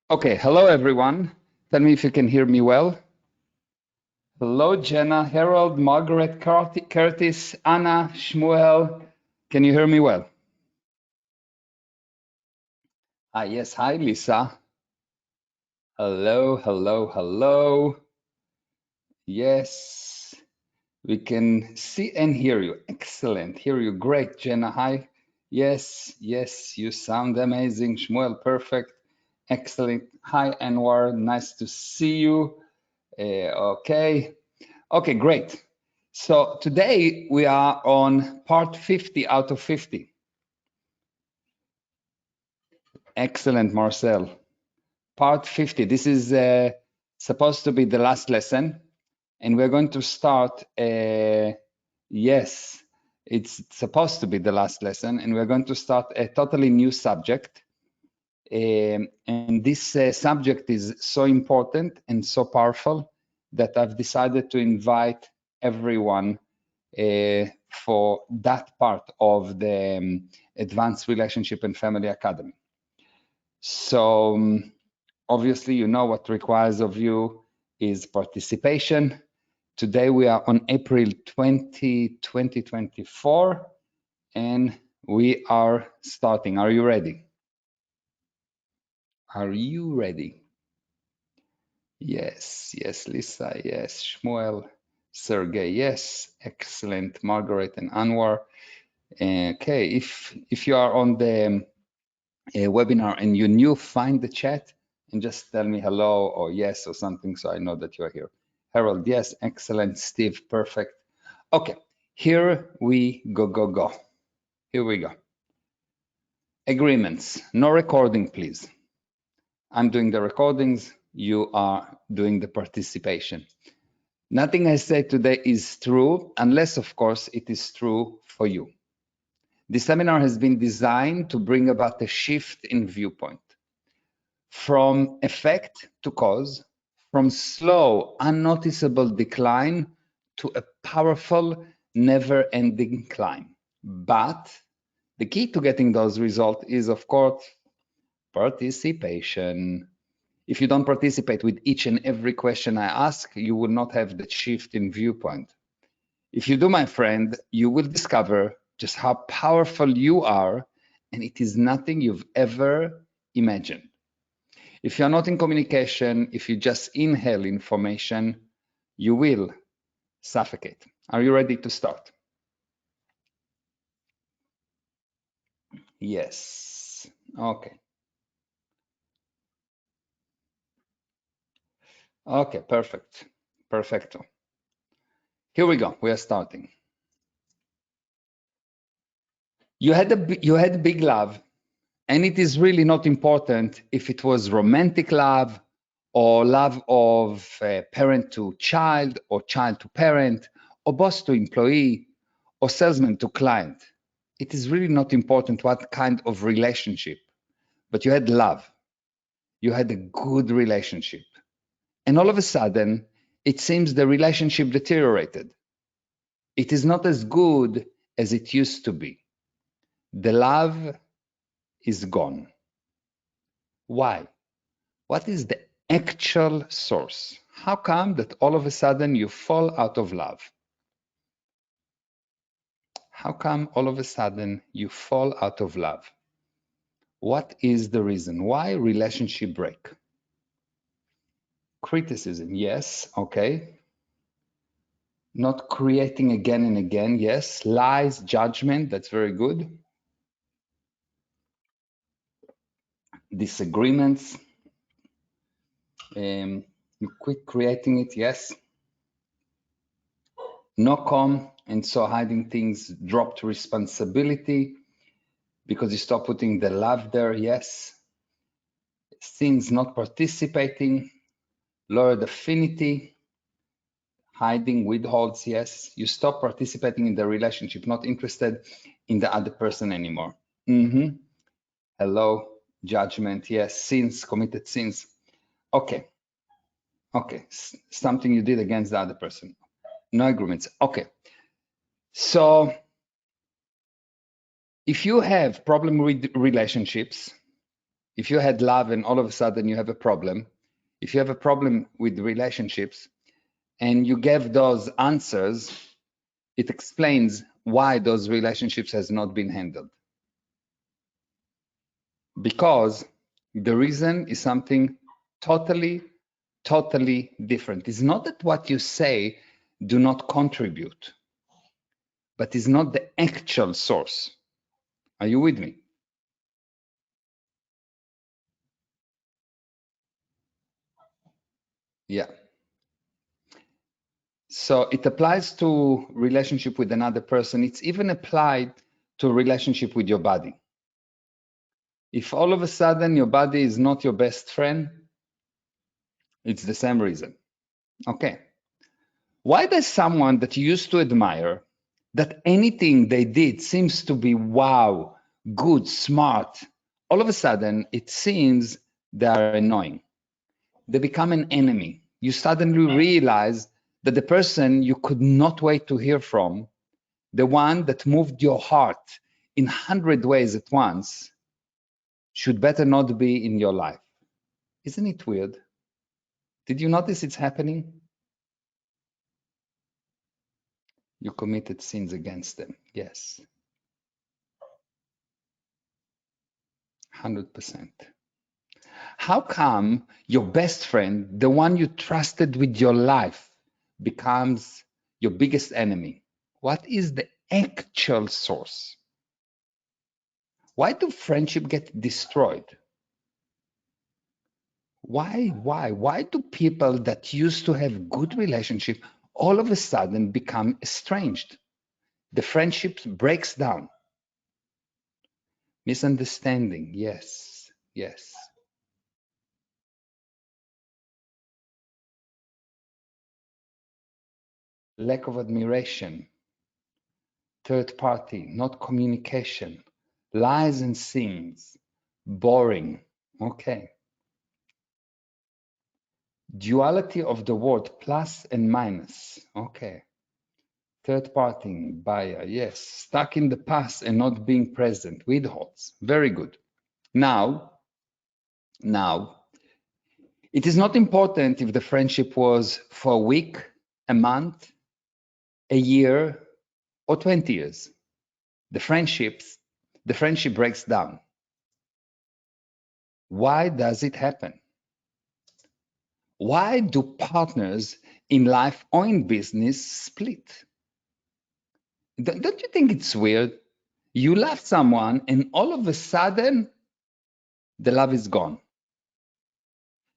Okay, hello everyone. Tell me if you can hear me well. Hello, Jenna, Harold, Margaret, Curtis, Anna, Shmuel. Can you hear me well? Yes. Hi, Lisa. Hello, hello, hello. Yes, we can see and hear you. Excellent. Hear you. Great, Jenna. Hi. Yes, yes, you sound amazing. Shmuel, perfect. Excellent. Hi, Anwar. Nice to see you. Okay. Okay, great. So today we are on part 50 out of 50. Excellent, Marcel. Part 50. This is supposed to be the last lesson, and we're going to start. Yes, it's supposed to be the last lesson, and we're going to start a totally new subject. And this subject is so important and so powerful that I've decided to invite everyone for that part of the Advanced Relationship and Family Academy. So obviously, you know what requires of you is participation. Today we are on April 20, 2024, and we are starting. Are you ready? Are you ready? Yes, yes, Lisa, yes, Shmuel, Sergey, yes, excellent, Margaret and Anwar. Okay, if you are on the webinar and you're new, find the chat and just tell me hello or yes or something so I know that you're here. Harold, yes, excellent. Steve, perfect. Okay, here we go. Here we go. Agreements, no recording, please. I'm doing the recordings, you are doing the participation. Nothing I say today is true, unless, of course, it is true for you. The seminar has been designed to bring about a shift in viewpoint from effect to cause, from slow, unnoticeable decline to a powerful, never-ending climb. But the key to getting those results is, of course, participation. If you don't participate with each and every question I ask, you will not have the shift in viewpoint. If you do, my friend, you will discover just how powerful you are, and it is nothing you've ever imagined. If you're not in communication, if you just inhale information, you will suffocate. Are you ready to start? Yes. Okay. Okay, perfect. Perfecto. Here we go. We are starting. You had big love, and it is really not important if it was romantic love or love of parent to child or child to parent or boss to employee or salesman to client. It is really not important what kind of relationship, but you had love. You had a good relationship. And all of a sudden, it seems the relationship deteriorated. It is not as good as it used to be. The love is gone. Why? What is the actual source? How come that all of a sudden you fall out of love? How come all of a sudden you fall out of love? What is the reason? Why relationship break? Criticism, yes, okay. Not creating again and again, yes. Lies, judgment, that's very good. Disagreements, you quit creating it, yes. No calm, and so hiding things, dropped responsibility because you stop putting the love there, yes. Things not participating, lowered affinity, hiding, withholds, yes. You stop participating in the relationship, not interested in the other person anymore. Hello, judgment, yes. Sins, committed sins. Okay, okay. Something you did against the other person. No agreements. Okay. So if you have problem with relationships, If you had love and all of a sudden you have a problem, if you have a problem with relationships and you gave those answers, it explains why those relationships has not been handled. Because the reason is something totally different. It's not that what you say do not contribute, but it's not the actual source. Are you with me? Yeah. So it applies to relationship with another person. It's even applied to a relationship with your body. If all of a sudden your body is not your best friend, it's the same reason. Okay. Why does someone that you used to admire, that anything they did seems to be wow, good, smart, all of a sudden it seems they are annoying? They become an enemy. You suddenly realize that the person you could not wait to hear from, the one that moved your heart in 100 ways at once, should better not be in your life. Isn't it weird? Did you notice it's happening? You committed sins against them. Yes, 100%. How come your best friend, the one you trusted with your life, becomes your biggest enemy? What is the actual source? Why do friendship get destroyed? Why do people that used to have good relationship all of a sudden become estranged? The friendship breaks down. Misunderstanding, yes, yes. Lack of admiration, third party, not communication, lies and sins, boring. Okay. Duality of the word, plus and minus. Okay. Third party, buyer, yes. Stuck in the past and not being present, withholds. Very good. Now, it is not important if the friendship was for a week, a month, a year, or 20 years. The friendship breaks down. Why does it happen? Why do partners in life or in business split? Don't you think it's weird? You love someone and all of a sudden the love is gone.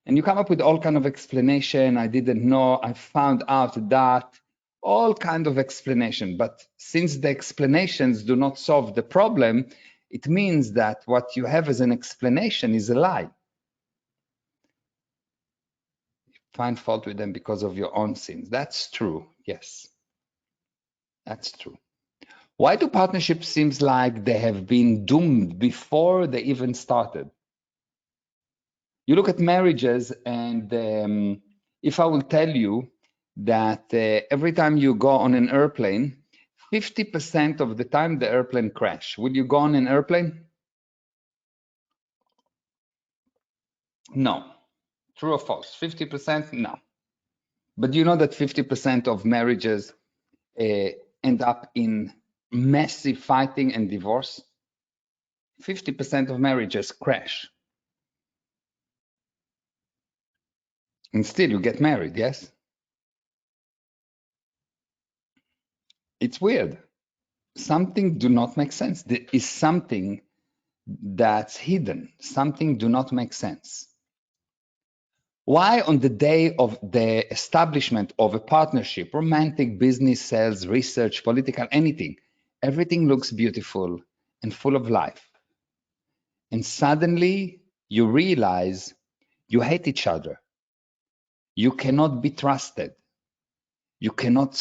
And you come up with all kind of explanation. I didn't know, I found out that, all kind of explanation. But since the explanations do not solve the problem, it means that what you have as an explanation is a lie. Find fault with them because of your own sins. That's true. Yes, that's true. Why do partnerships seem like they have been doomed before they even started? You look at marriages, and if I will tell you that every time you go on an airplane, 50% of the time the airplane crash. Will you go on an airplane? No. True or false? 50%? No. But you know that 50% of marriages end up in massive fighting and divorce? 50% of marriages crash. And still you get married, yes? It's weird. Something do not make sense. There is something that's hidden. Something do not make sense. Why on the day of the establishment of a partnership, romantic, business, sales, research, political, anything, everything looks beautiful and full of life. And suddenly you realize you hate each other. You cannot be trusted. You cannot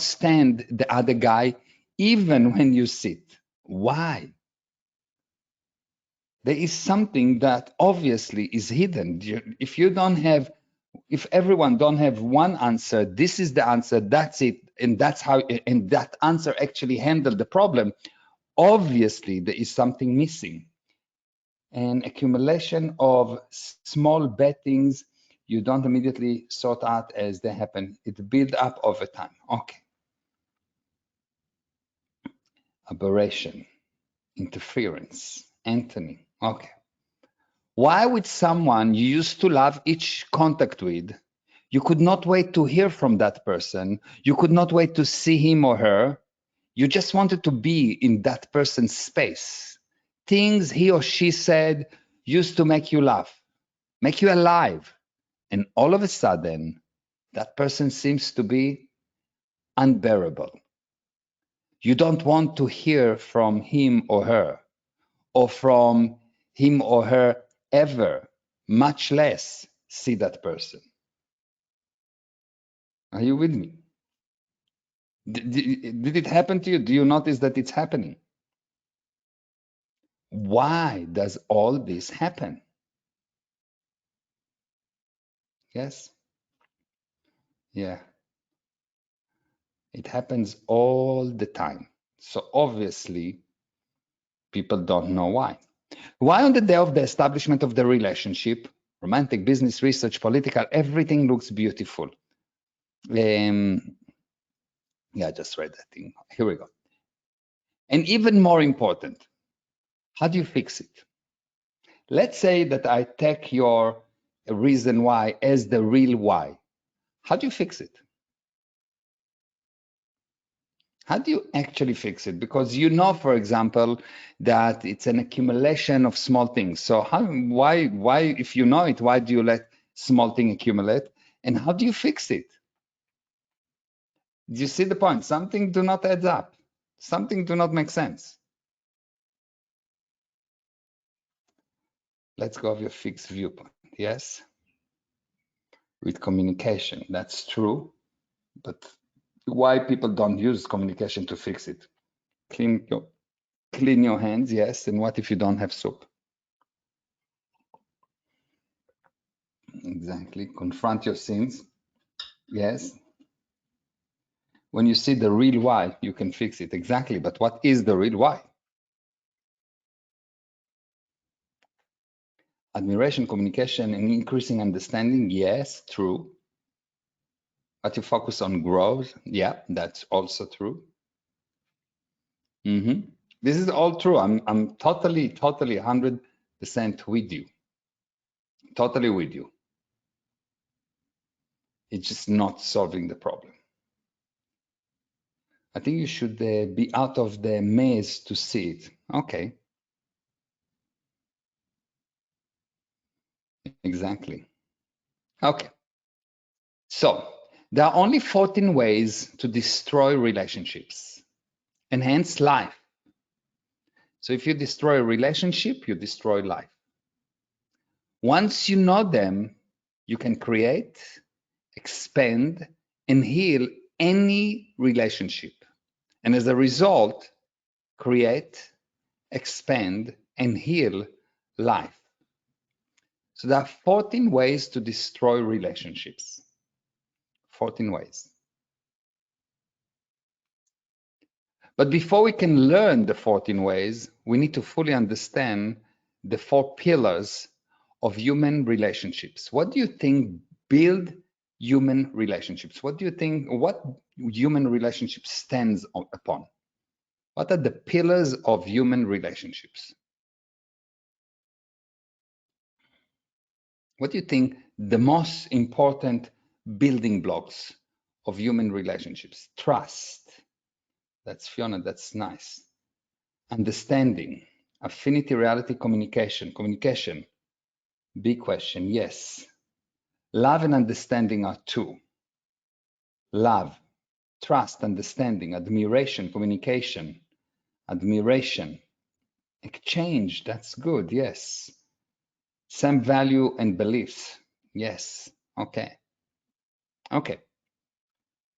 stand the other guy even when you sit. Why? There is something that obviously is hidden. If everyone don't have one answer, this is the answer, that's it, and that's how, and that answer actually handled the problem, obviously there is something missing. An accumulation of small bad things you don't immediately sort out as they happen. It builds up over time. Okay. Aberration, interference, Anthony. Okay. Why with someone you used to love each contact with, you could not wait to hear from that person. You could not wait to see him or her. You just wanted to be in that person's space. Things he or she said used to make you laugh, make you alive. And all of a sudden, that person seems to be unbearable. You don't want to hear from him or her, or from him or her ever, much less see that person. Are you with me? Did it happen to you? Do you notice that it's happening? Why does all this happen? Yes? Yeah. It happens all the time. So obviously, people don't know why. Why on the day of the establishment of the relationship, romantic, business, research, political, everything looks beautiful? Yeah, I just read that thing. Here we go. And even more important, how do you fix it? Let's say that I take your reason why as the real why. How do you fix it? How do you actually fix it? Because you know, for example, that it's an accumulation of small things. So why, if you know it, why do you let small thing accumulate? And how do you fix it? Do you see the point? Something do not add up. Something do not make sense. Let's go of your fixed viewpoint. Yes, with communication, that's true. But why people don't use communication to fix it? Clean your hands, yes. And what if you don't have soap? Exactly. Confront your sins. Yes. When you see the real why, you can fix it. Exactly. But what is the real why? Admiration, communication, and increasing understanding. Yes, true. But you focus on growth. Yeah, that's also true. This is all true. I'm totally 100% with you. Totally with you. It's just not solving the problem. I think you should be out of the maze to see it. Okay. Exactly. Okay. So there are only 14 ways to destroy relationships, enhance life. So if you destroy a relationship, you destroy life. Once you know them, you can create, expand, and heal any relationship. And as a result, create, expand, and heal life. So there are 14 ways to destroy relationships. 14 ways. But before we can learn the 14 ways, we need to fully understand the 4 pillars of human relationships. What do you think build human relationships? What do you think, what human relationship stands upon? What are the pillars of human relationships? What do you think the most important building blocks of human relationships? Trust. That's Fiona, that's nice. Understanding, affinity, reality, communication. Communication, big question, yes. Love and understanding are 2. Love, trust, understanding, admiration, communication, admiration, exchange, that's good, yes. Same value and beliefs, yes, okay. Okay,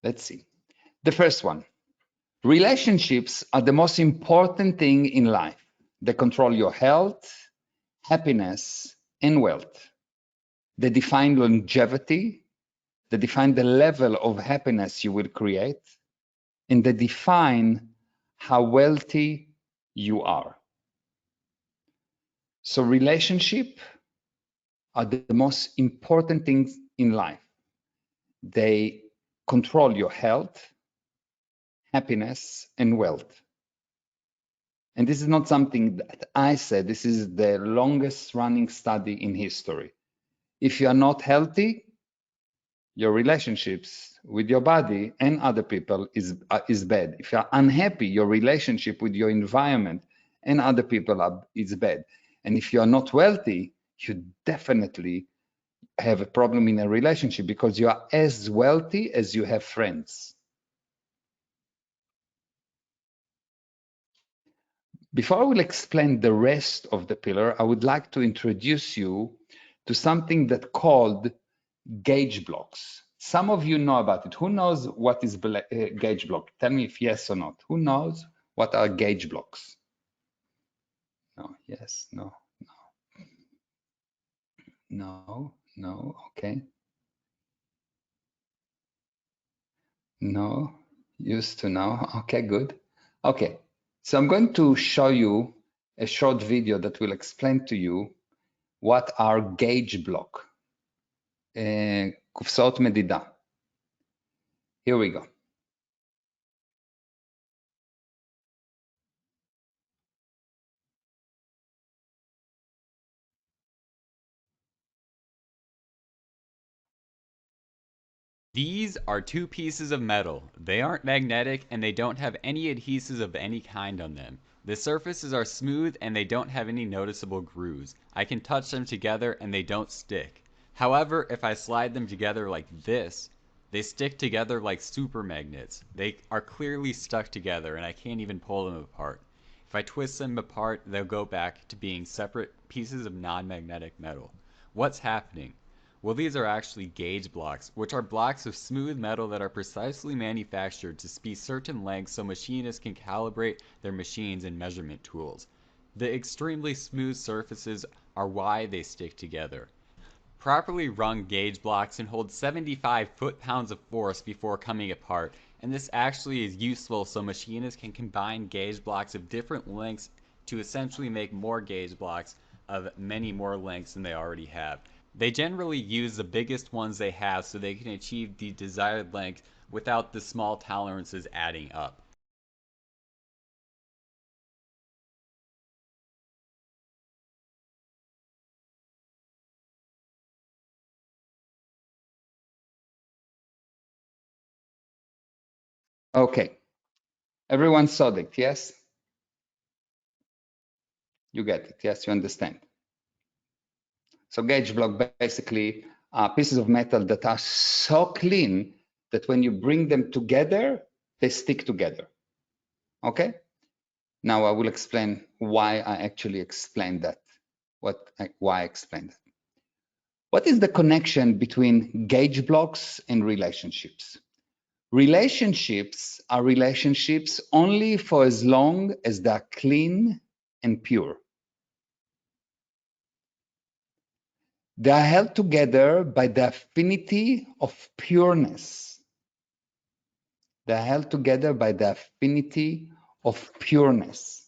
let's see. The first one, relationships are the most important thing in life. They control your health, happiness, and wealth. They define longevity, they define the level of happiness you will create, and they define how wealthy you are. So relationships are the most important things in life. They control your health, happiness, and wealth. And this is not something that I said. This is the longest running study in history. If you are not healthy, your relationships with your body and other people is bad. If you are unhappy, your relationship with your environment and other people is bad. And if you are not wealthy, you definitely have a problem in a relationship because you are as wealthy as you have friends. Before I will explain the rest of the pillar, I would like to introduce you to something that called gauge blocks. Some of you know about it. Who knows what is gauge block? Tell me if yes or not. Who knows what are gauge blocks? No, yes, no, no, no, okay. No, used to know. Okay, good. Okay, so I'm going to show you a short video that will explain to you what are gauge block. קופסאות מדידה. Here we go. These are two pieces of metal. They aren't magnetic and they don't have any adhesives of any kind on them. The surfaces are smooth and they don't have any noticeable grooves. I can touch them together and they don't stick. However, if I slide them together like this, they stick together like super magnets. They are clearly stuck together and I can't even pull them apart. If I twist them apart, they'll go back to being separate pieces of non-magnetic metal. What's happening? Well, these are actually gauge blocks, which are blocks of smooth metal that are precisely manufactured to be certain lengths so machinists can calibrate their machines and measurement tools. The extremely smooth surfaces are why they stick together. Properly run gauge blocks can hold 75 foot-pounds of force before coming apart, and this actually is useful so machinists can combine gauge blocks of different lengths to essentially make more gauge blocks of many more lengths than they already have. They generally use the biggest ones they have so they can achieve the desired length without the small tolerances adding up. Okay, everyone saw it, yes? You get it, yes, you understand. So gauge block basically are pieces of metal that are so clean that when you bring them together, they stick together. Okay? Now I will explain why I actually explained that. Why I explained that. What is the connection between gauge blocks and relationships? Relationships are relationships only for as long as they are clean and pure. They are held together by the affinity of pureness. They are held together by the affinity of pureness.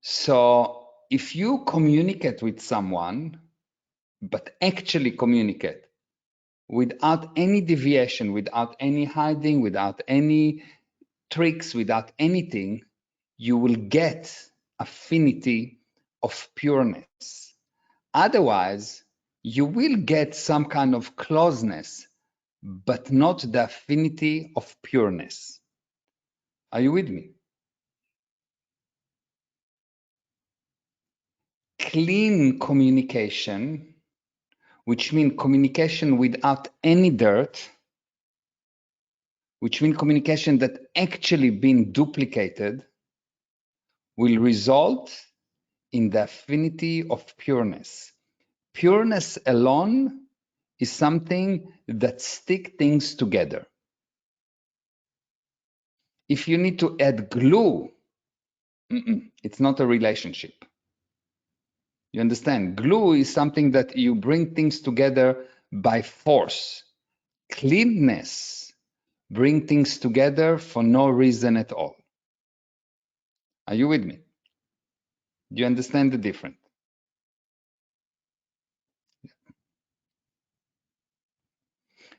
So if you communicate with someone, but actually communicate without any deviation, without any hiding, without any tricks, without anything, you will get affinity of pureness. Otherwise, you will get some kind of closeness, but not the affinity of pureness. Are you with me? Clean communication, which means communication without any dirt, which means communication that actually been duplicated, will result in the affinity of pureness. Pureness alone is something that sticks things together. If you need to add glue, it's not a relationship. You understand? Glue is something that you bring things together by force. Cleanness bring things together for no reason at all. Are you with me? Do you understand the difference?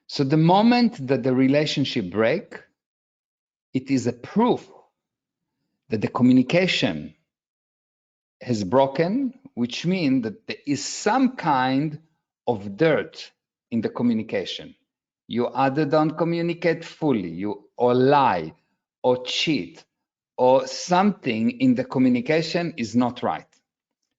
So the moment that the relationship break, it is a proof that the communication has broken, which means that there is some kind of dirt in the communication. You either don't communicate fully, you or lie or cheat, or something in the communication is not right.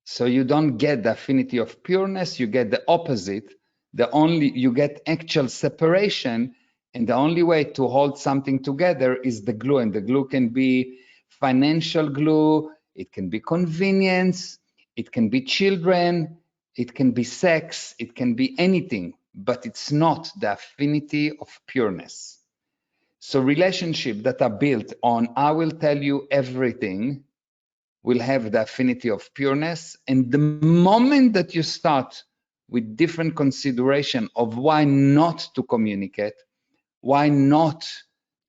So you don't get the affinity of pureness, you get the opposite. You get actual separation, and the only way to hold something together is the glue, and the glue can be financial glue, it can be convenience, it can be children, it can be sex, it can be anything, but it's not the affinity of pureness. So relationships that are built on I will tell you everything will have the affinity of pureness. And the moment that you start with different consideration of why not to communicate, why not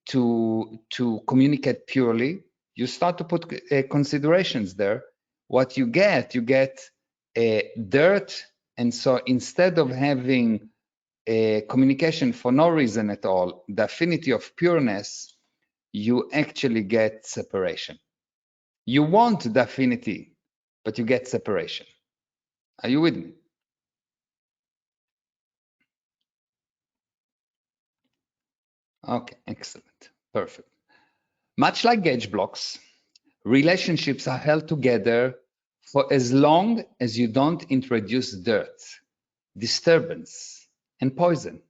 to communicate purely, you start to put considerations there. What you get dirt. And so instead of having a communication for no reason at all, the affinity of pureness, you actually get separation. You want the affinity, but you get separation. Are you with me? Okay, excellent. Perfect. Much like gauge blocks, relationships are held together for as long as you don't introduce dirt, disturbance, and poison.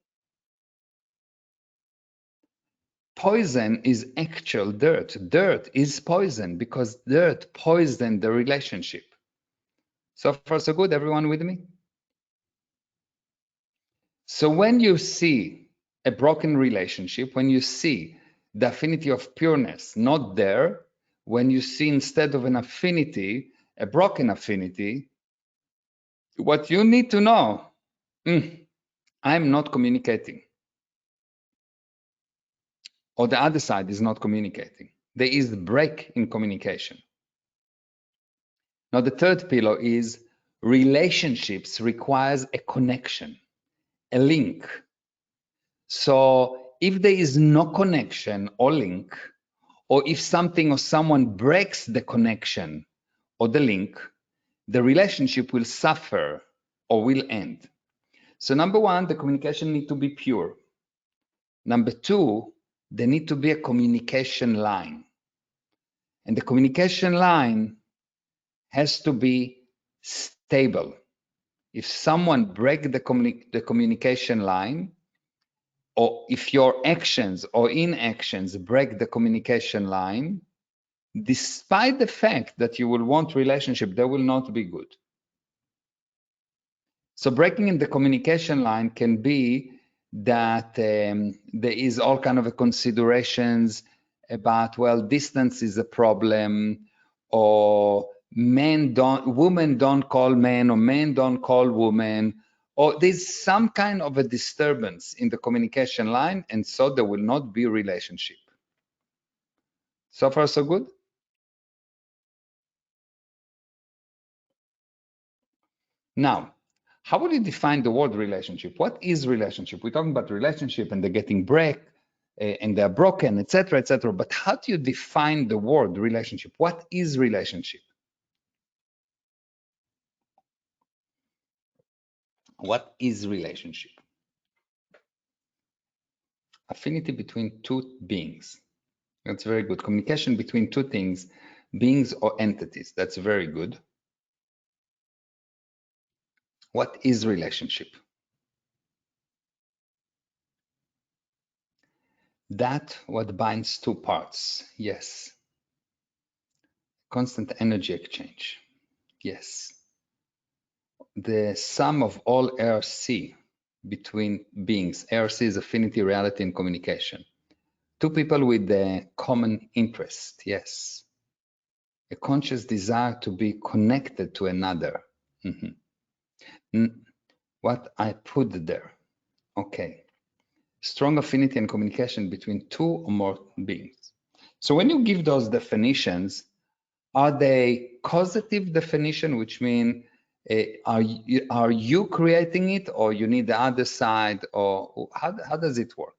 Poison is actual dirt. Dirt is poison because dirt poisoned the relationship. So far, so good. Everyone with me? So when you see a broken relationship, when you see the affinity of pureness not there, when you see instead of an affinity, a broken affinity, what you need to know, I'm not communicating, or the other side is not communicating. There is a break in communication. Now, the third pillar is relationships requires a connection, a link. So if there is no connection or link, or if something or someone breaks the connection or the link, the relationship will suffer or will end. So number one, the communication need to be pure. Number two, there need to be a communication line. And the communication line has to be stable. If someone break the communication line, or if your actions or inactions break the communication line, despite the fact that you will want relationship, they will not be good. So breaking in the communication line can be that there is all kind of considerations about, well, distance is a problem, or women don't call men, or men don't call women, or there's some kind of a disturbance in the communication line, and so there will not be relationship. So far, so good? Now, how would you define the word relationship? What is relationship? We're talking about relationship and they're getting break and they're broken, etc., etc. But how do you define the word relationship? What is relationship? What is relationship? Affinity between two beings. That's very good. Communication between two things, beings or entities. That's very good. What is relationship? That what binds two parts. Yes. Constant energy exchange. Yes. The sum of all RC between beings. RC is affinity, reality, and communication. Two people with a common interest. Yes. A conscious desire to be connected to another. What I put there. Okay. Strong affinity and communication between two or more beings. So when you give those definitions, Are they causative definition, which mean are you creating it, or you need the other side, or how does it work?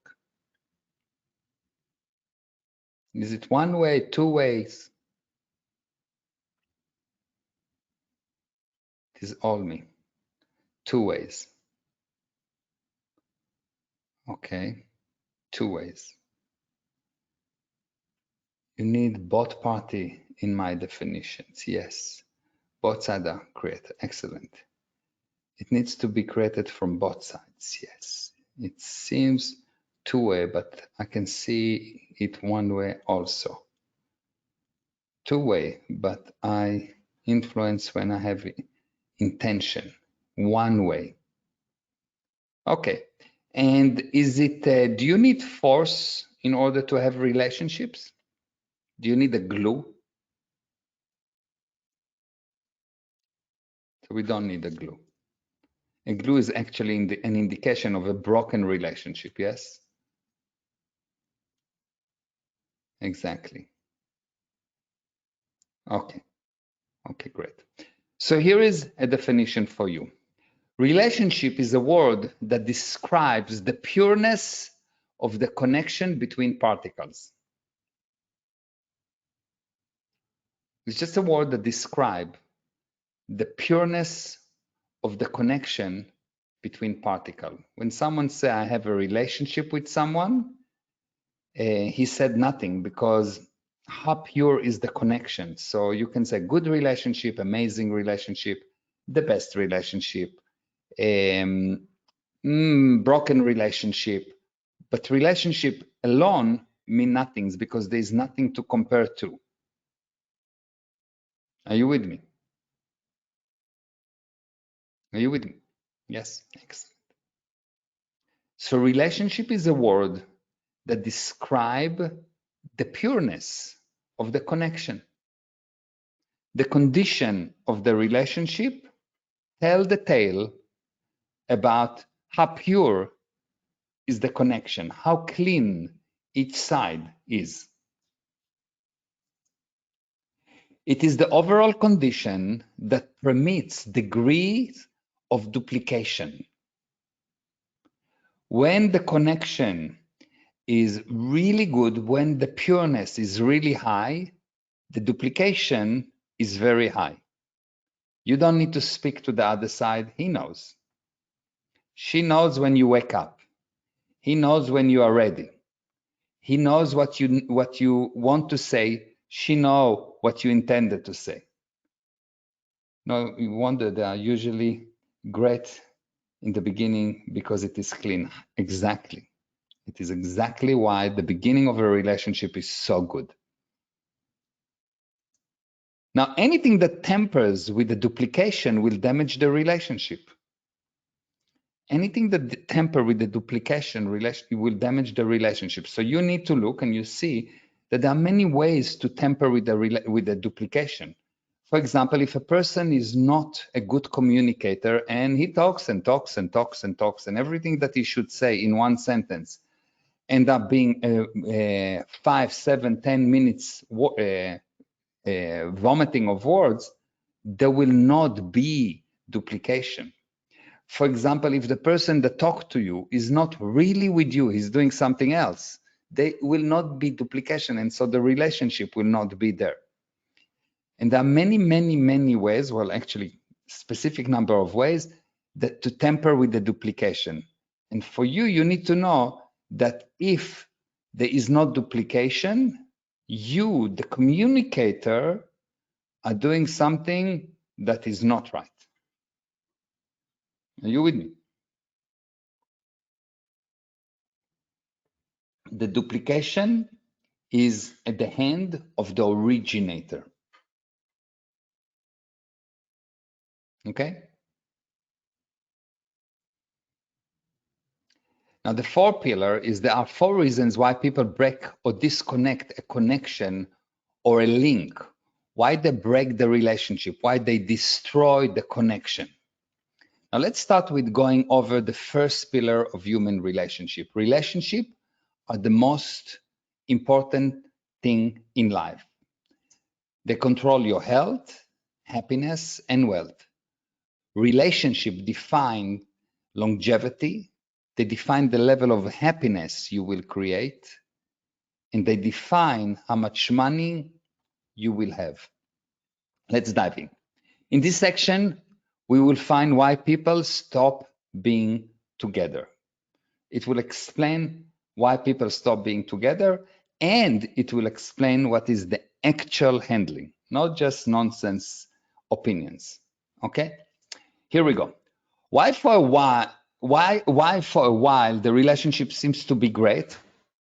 Is it one way, two ways? It is all me. Two ways. Okay, two ways. You need both party in my definitions. Yes, both sides are created. Excellent. It needs to be created from both sides. Yes, it seems two-way, but I can see it one way also. Two-way, but I influence when I have intention. One way. Okay. And is it, do you need force in order to have relationships? Do you need a glue? So we don't need a glue. A glue is actually an indication of a broken relationship, yes? Exactly. Okay. Okay, great. So here is a definition for you. Relationship is a word that describes the pureness of the connection between particles. It's just a word that describes the pureness of the connection between particles. When someone says, I have a relationship with someone, he said nothing, because how pure is the connection? So you can say good relationship, amazing relationship, the best relationship, broken relationship, but relationship alone mean nothing, because there's nothing to compare to. Are you with me? Are you with me? Yes, excellent. So relationship is a word that describe the pureness of the connection. The condition of the relationship tell the tale about how pure is the connection, how clean each side is. It is the overall condition that permits degrees of duplication. When the connection is really good, when the pureness is really high, the duplication is very high. You don't need to speak to the other side. He knows. She knows when you wake up. He knows when you are ready. He knows what you want to say. She knows what you intended to say. No, you wonder they are usually great in the beginning because it is clean. Exactly. It is exactly why the beginning of a relationship is so good. Now, anything that tampers with the duplication will damage the relationship. Anything that tamper with the duplication will damage the relationship. So you need to look and you see that there are many ways to tamper with the duplication. For example, if a person is not a good communicator and he talks and talks and talks and talks, and everything that he should say in one sentence end up being 5, 7, 10 minutes vomiting of words, there will not be duplication. For example, if the person that talked to you is not really with you, he's doing something else, there will not be duplication, and so the relationship will not be there. And there are many, many, many ways, well, actually, specific number of ways that to tamper with the duplication. And for you, you need to know that if there is no duplication, you, the communicator, are doing something that is not right. Are you with me? The duplication is at the hand of the originator. Okay? Now, the fourth pillar is there are 4 reasons why people break or disconnect a connection or a link. Why they break the relationship, why they destroy the connection. Now, let's start with going over the first pillar of human relationship. Relationships are the most important thing in life. They control your health, happiness, and wealth. Relationship define longevity. They define the level of happiness you will create, and they define how much money you will have. Let's dive in. In this section, we will find why people stop being together. It will explain why people stop being together, and it will explain what is the actual handling, not just nonsense opinions. Okay? Here we go. Why for a while the relationship seems to be great,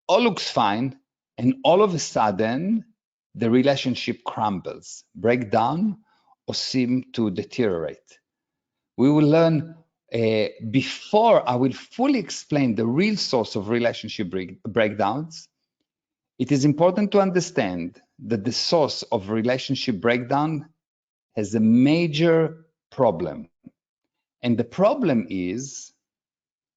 all looks fine, and all of a sudden the relationship crumbles, break down, or seem to deteriorate. We will learn before I will fully explain the real source of relationship breakdowns. It is important to understand that the source of relationship breakdown has a major problem. And the problem is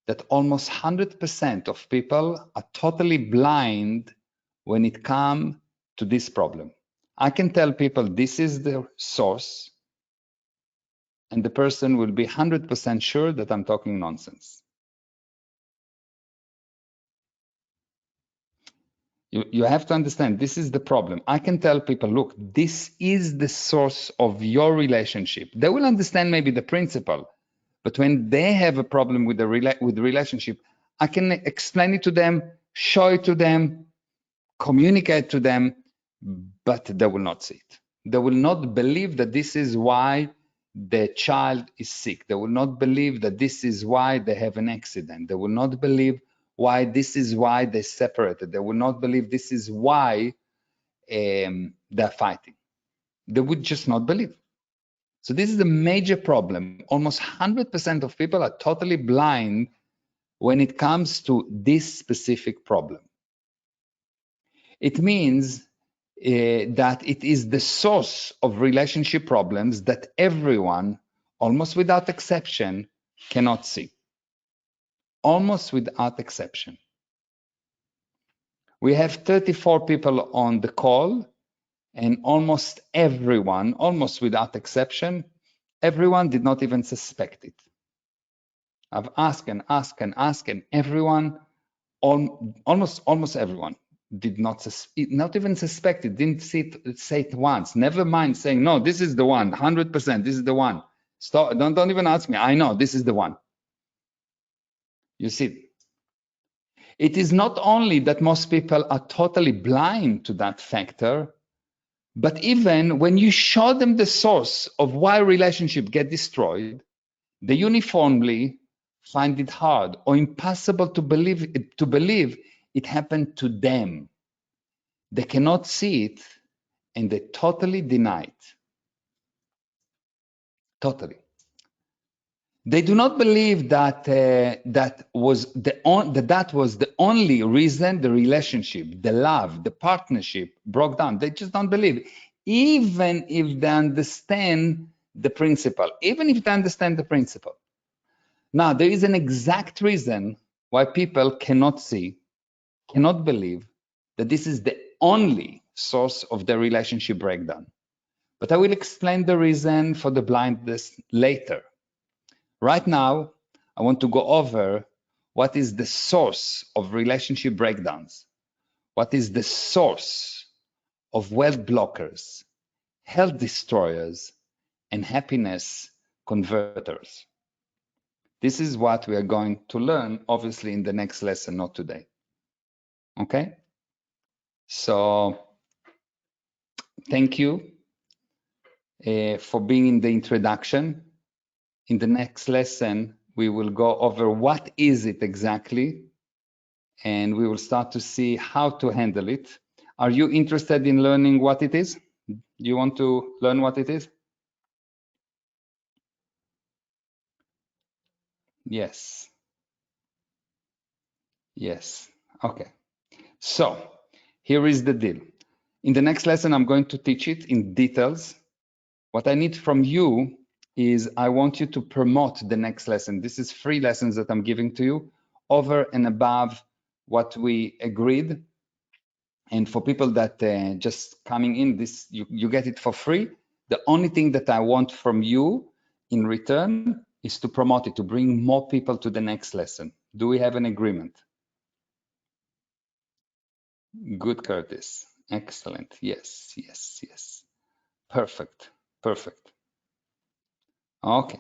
that almost 100% of people are totally blind when it comes to this problem. I can tell people this is the source, and the person will be 100% sure that I'm talking nonsense. You have to understand, this is the problem. I can tell people, look, this is the source of your relationship. They will understand maybe the principle, but when they have a problem with the relationship, I can explain it to them, show it to them, communicate to them, but they will not see it. They will not believe that this is why the child is sick. They will not believe that this is why they have an accident. They will not believe why this is why they separated. They will not believe this is why they're fighting. They would just not believe. So this is a major problem. Almost 100% of people are totally blind when it comes to this specific problem. It means that it is the source of relationship problems that everyone, almost without exception, cannot see. Almost without exception. We have 34 people on the call, and almost everyone, almost without exception, everyone did not even suspect it. I've asked and asked and asked, and everyone, almost everyone, did not even suspect it, didn't say it once. Never mind saying, no, this is the one, 100%, this is the one. Stop, don't even ask me. I know this is the one. You see, it is not only that most people are totally blind to that factor, but even when you show them the source of why relationships get destroyed, they uniformly find it hard or impossible to believe it happened to them. They cannot see it, and they totally deny it. Totally. They do not believe that that was the only reason the relationship, the love, the partnership broke down. They just don't believe, even if they understand the principle. Even if they understand the principle. Now, there is an exact reason why people cannot see, cannot believe that this is the only source of the relationship breakdown. But I will explain the reason for the blindness later. Right now, I want to go over what is the source of relationship breakdowns, what is the source of wealth blockers, health destroyers, and happiness converters. This is what we are going to learn, obviously, in the next lesson, not today. Okay? So, thank you for being in the introduction. In the next lesson, we will go over what is it exactly, and we will start to see how to handle it. Are you interested in learning what it is? Do you want to learn what it is? Yes. Yes. Okay. So here is the deal. In the next lesson, I'm going to teach it in details. What I need from you is I want you to promote the next lesson. This is 3 lessons that I'm giving to you over and above what we agreed. And for people that just coming in, this you get it for free. The only thing that I want from you in return is to promote it, to bring more people to the next lesson. Do we have an agreement? Good, Curtis. Excellent. Yes, yes, yes. Perfect, perfect. Okay.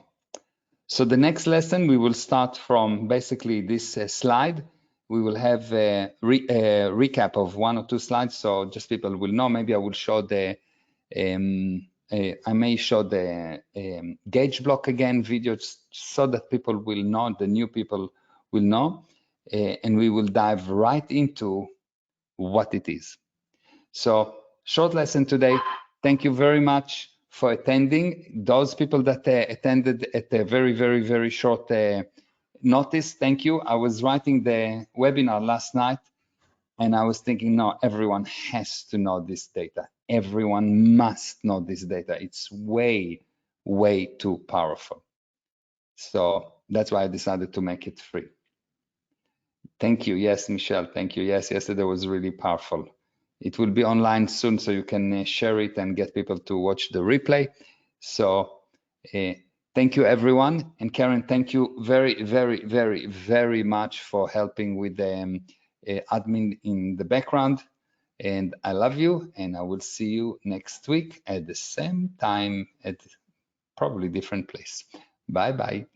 So the next lesson, we will start from basically this slide. We will have a recap of 1 or 2 slides, so just people will know. Maybe I will show the, I may show the gauge block again videos so that people will know, the new people will know, and we will dive right into what it is. So short lesson today. Thank you very much for attending. Those people that attended at a very, very, very short notice, thank you. I was writing the webinar last night and I was thinking, no, everyone has to know this data. Everyone must know this data. It's way, way too powerful. So that's why I decided to make it free. Thank you. Yes, Michelle, thank you. Yes, yesterday was really powerful. It will be online soon, so you can share it and get people to watch the replay. So thank you, everyone. And Karen, thank you very, very, very, very much for helping with the admin in the background. And I love you, and I will see you next week at the same time at probably different place. Bye-bye.